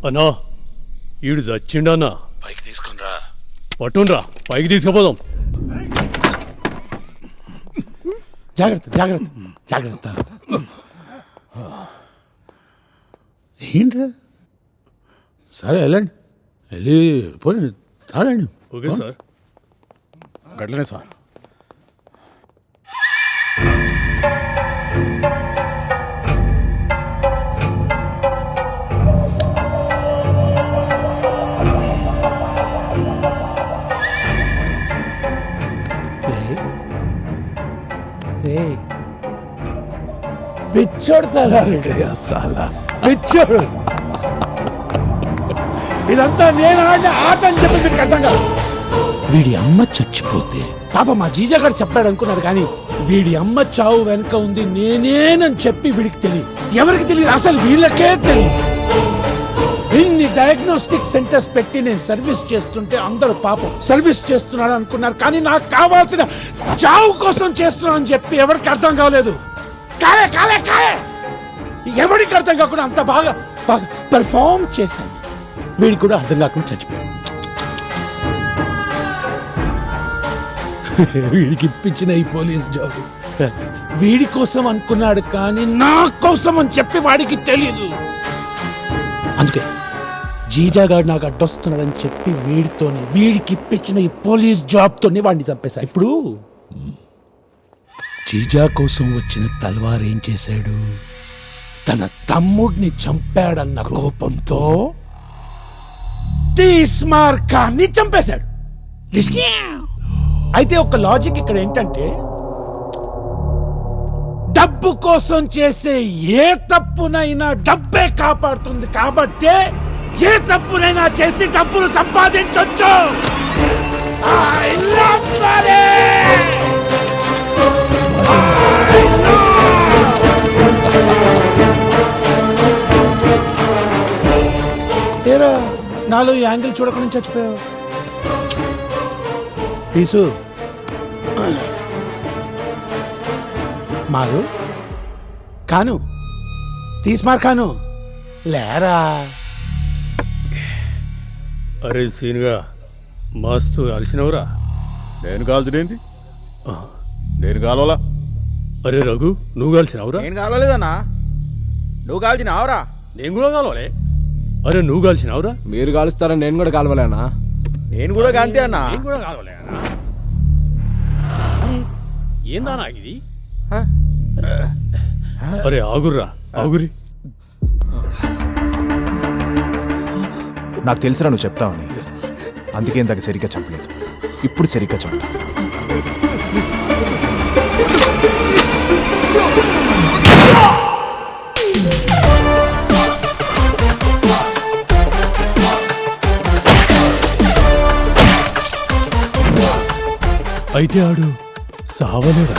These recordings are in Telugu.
అన్నా ఈడు చచ్చిండన్నా. పైకి తీసుకునిరా. పట్టుండ్రా, పైకి తీసుకుపోదాం. జాగ్రత్త జాగ్రత్త జాగ్రత్త. ఏంట్రా? సరే వెళ్ళండి, వెళ్ళి పోయి తాగండి. Okay sir. గట్లనే సార్. పిచ్చోడు పిచ్చోడు. ఇదంతా నేను ఆడిన ఆట అని చెప్పి మీకు అర్థం కాదు. వీడి అమ్మ చచ్చిపోతే పాప మా జీజా గారు చెప్పాడు అనుకున్నారు, కానీ వీడి అమ్మ చావు వెనక ఉంది నేనేనని చెప్పి వీడికి తెలియదు. ఎవరికి తెలియదు? అసలు వీళ్ళకే తెలియదు. ఇన్ని డయాగ్నోస్టిక్ సెంటర్స్ పెట్టి నేను సర్వీస్ చేస్తుంటే అందరూ పాపం సర్వీస్ చేస్తున్నాడు అనుకున్నారు, కానీ నాకు కావాల్సిన చావు కోసం చేస్తున్నానని చెప్పి ఎవరికి అర్థం కాలేదు. కాలే కాలే కాలే ఎవరికి అర్థం కాకుండా అంత బాగా బాగా పెర్ఫార్మ్ చేశాను. వీడికి కూడా అర్థం కాకుండా చచ్చిపోయాడు. వీడికి ఇప్పించిన ఈ పోలీస్ జాబ్ వీడి కోసం అనుకున్నాడు, కానీ నా కోసం అని చెప్పి వాడికి తెలియదు. అందుకే జీజాగాడు నాకు అడ్డొస్తున్నాడని చెప్పి వీడికి ఇప్పించిన ఈ పోలీస్ జాబ్ తోనే వాడిని చంపేశా. ఇప్పుడు జీజా కోసం వచ్చిన తల్వార్ ఏం చేశాడు? తన తమ్ముడిని చంపాడన్న కోపంతో తీస్మార్కాన్ని చంపేశాడు. అయితే ఒక లాజిక్ ఇక్కడ ఏంటంటే, డబ్బు కోసం చేసే ఏ తప్పునైనా డబ్బే కాపాడుతుంది, కాబట్టే ఏ తప్పునైనా చేసి డబ్బులు సంపాదించొచ్చు. I love money! ఏరా నాలో ఈ యాంగిల్ చూడకుండా చచ్చిపోయావు. తీసు మారు కాను తీస్మార్ కాను లేరా. అరే సీన్గా మస్తు అలసినవురా. నేను కాల్చడేంటి? నేను కావాలా? అరే రఘు, నువ్వు కాల్చినవురా? నేను కావాలేదన్నా. నువ్వు కాల్చినావురా? నేను కూడా కాలవలే. అరే నువ్వు కాల్చినవురా? మీరు కాలుస్తారని నేను కూడా కాలవలేనా? నేను కూడా కాంతే అన్నా. నేను కూడా కాలవలే అన్నా. ఏందా నాకు ఇది? అరే ఆగుర్రా, ఆగురి. నాకు తెలుసురా నువ్వు చెప్తావని, అందుకే ఇందాక సరిగ్గా చంపలేదు. ఇప్పుడు సరిగ్గా చంపుతా. అయితే ఆడు సావలేదా?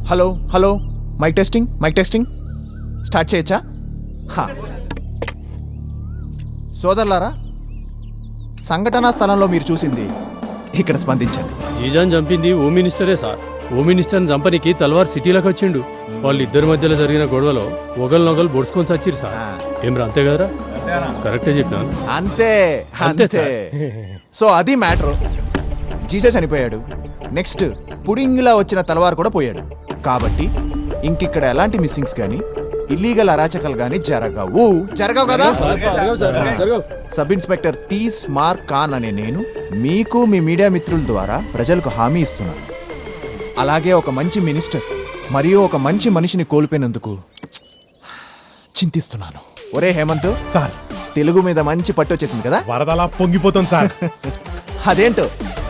Hello hello mic testing start చేయొచ్చా హా. సోదరులారా, సంఘటనా స్థలంలో మీరు చూసింది ఇక్కడ స్పందించండి. జీజాన్ చంపింది హోమ్ మినిస్టరే సార్. హోమ్ మినిస్టర్ని చంపనికి తల్వార్ సిటీలోకి వచ్చిండు. వాళ్ళిద్దరి మధ్యలో జరిగిన గొడవలో ఒకరినొకరు బొడుచుకొని చచ్చిరు సార్. ఏం అంతే కదరా? కరెక్టే చెప్పినాను. అంతే అంతే అంతే. సో అది మ్యాటర్. జీసస్ చనిపోయాడు. నెక్స్ట్ పుడింగ్లా వచ్చిన తలవారు కూడా పోయాడు. కాబట్టి ఇంకిక్కడ ఎలాంటి మిస్సింగ్స్ కానీ ఇల్లీగల్ అరాచకాలు కానీ జరగవు కదా? సబ్ ఇన్స్పెక్టర్ తీస్ మార్ ఖాన్ అనే నేను మీకు మీ మీడియా మిత్రుల ద్వారా ప్రజలకు హామీ ఇస్తున్నాను. అలాగే ఒక మంచి మినిస్టర్ మరియు ఒక మంచి మనిషిని కోల్పోయినందుకు చింతిస్తున్నాను. ఒరే హేమంత్ సార్, తెలుగు మీద మంచి పట్టు వచ్చేసింది కదా? వరదలా పొంగిపోతుంది సార్. అదేంటో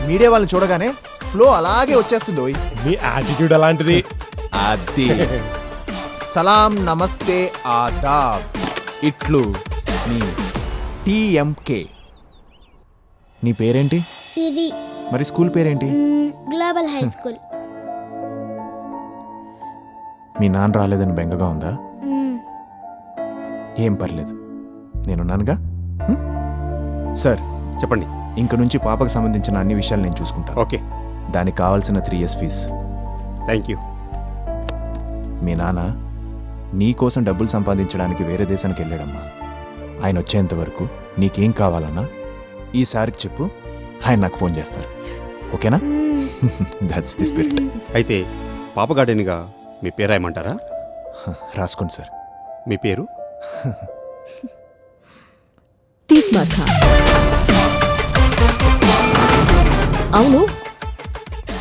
మీడియా వాళ్ళని చూడగానే ఫ్లో అలాగే వచ్చేస్తుంది. ఓయ్ మీ యాటిట్యూడ్ అలాంటిది. అది సలాం నమస్తే ఆదాబ్ ఇట్లు నీ టీఎంకే. నీ పేరేంటి? సిరి మరి స్కూల్ పేరేంటి? Global high school. మీ నాన్న రాలేదని బెంగగా ఉందా? ఏం పర్లేదు, నేనున్నానుగా. హ్మ్? సార్ చెప్పండి. ఇంక నుంచి పాపకు సంబంధించిన అన్ని విషయాలు నేను చూసుకుంటాను. ఓకే, దానికి కావాల్సిన 3 years ఫీజు. Thank you. మీ నాన్న నీ కోసం డబ్బులు సంపాదించడానికి వేరే దేశానికి వెళ్ళాడమ్మా. ఆయన వచ్చేంత వరకు నీకేం కావాలన్నా ఈసారికి చెప్పు, ఆయన నాకు ఫోన్ చేస్తారు. ఓకేనా? That's the spirit. అయితే పాప గార్డెన్గా మీ పేరు రాయమంటారా? రాసుకోండి సార్. మీ పేరు? తీస్మార్ ఖాన్. అవును,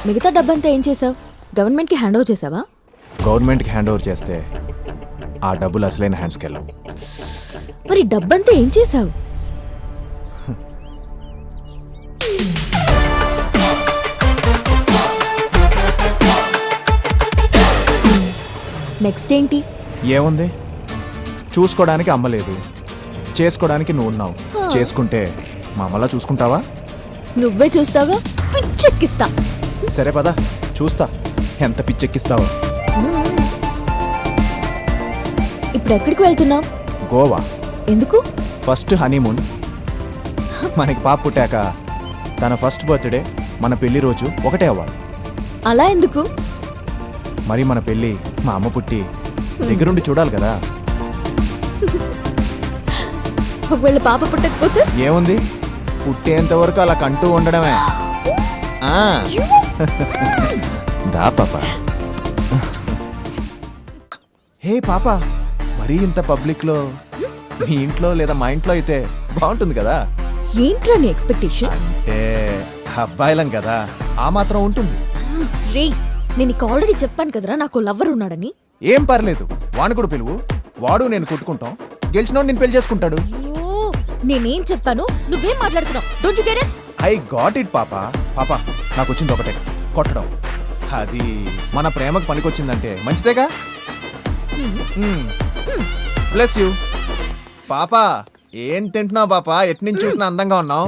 మిగతా డబ్బంతా ఏం చేసావు? గవర్నమెంట్కి హ్యాండ్ ఓవర్ చేసావా? గవర్నమెంట్కి హ్యాండ్ ఓవర్ చేస్తే ఆ డబ్బులు అసలైన హ్యాండ్స్కి వెళ్ళవు. మరి డబ్బంతా ఏం చేసావు? నెక్స్ట్ ఏంటి? ఏముంది, చూసుకోవడానికి అమ్మలేదు, చేసుకోవడానికి నువ్వు ఉన్నావు. చేసుకుంటే మా అమ్మలా చూసుకుంటావా? నువ్వే చూస్తావుగా, పిచ్చెక్కిస్తా. సరే పద, చూస్తా ఎంత పిచ్చెక్కిస్తావో. ఇప్పుడు ఎక్కడికి వెళ్తున్నావు? గోవా. ఎందుకు? First honeymoon. మనకి పాప పుట్టాక తన ఫస్ట్ బర్త్డే మన పెళ్లి రోజు ఒకటే అవ్వాలి. అలా ఎందుకు? మరి మన పెళ్లి మా అమ్మ పుట్టి దగ్గరుండి చూడాలి కదా. ఒకవేళ పాప పుట్టకపోతే? ఏముంది, పుట్టేంత వరకు అలా కంటూ ఉండడమే. ఆ. దా పాప. హే పాప, మరీ ఇంత పబ్లిక్లో మీ ఇంట్లో లేదా మా ఇంట్లో అయితే బాగుంటుంది కదా. ఏంట్రా నీ ఎక్స్పెక్టేషన్? అంటే అబ్బాయిలం కదా, ఆ మాత్రం ఉంటుంది. రే, నేను నీకు ఆల్రెడీ చెప్పాను కదరా నాకు లవ్వర్ ఉన్నాడని. ఏం పర్లేదు, వాడిని కూడా పిలువు, వాడు నేను కొట్టుకుంటాం, గెలిచినోడు నేను పెళ్లి చేసుకుంటాడు. అయ్యో, నేనేం చెప్పాను, నువ్వేం మాట్లాడుతున్నావు? Don't you get it? I got it పాప. పాప, నాకు వచ్చింది ఒకటే, కొట్టడం. అది మన ప్రేమకు పనికొచ్చిందంటే మంచిదేగా. Bless you. పాప, ఏం తింటున్నావు పాప? ఎట్నుంచి చూసినా అందంగా ఉన్నావు.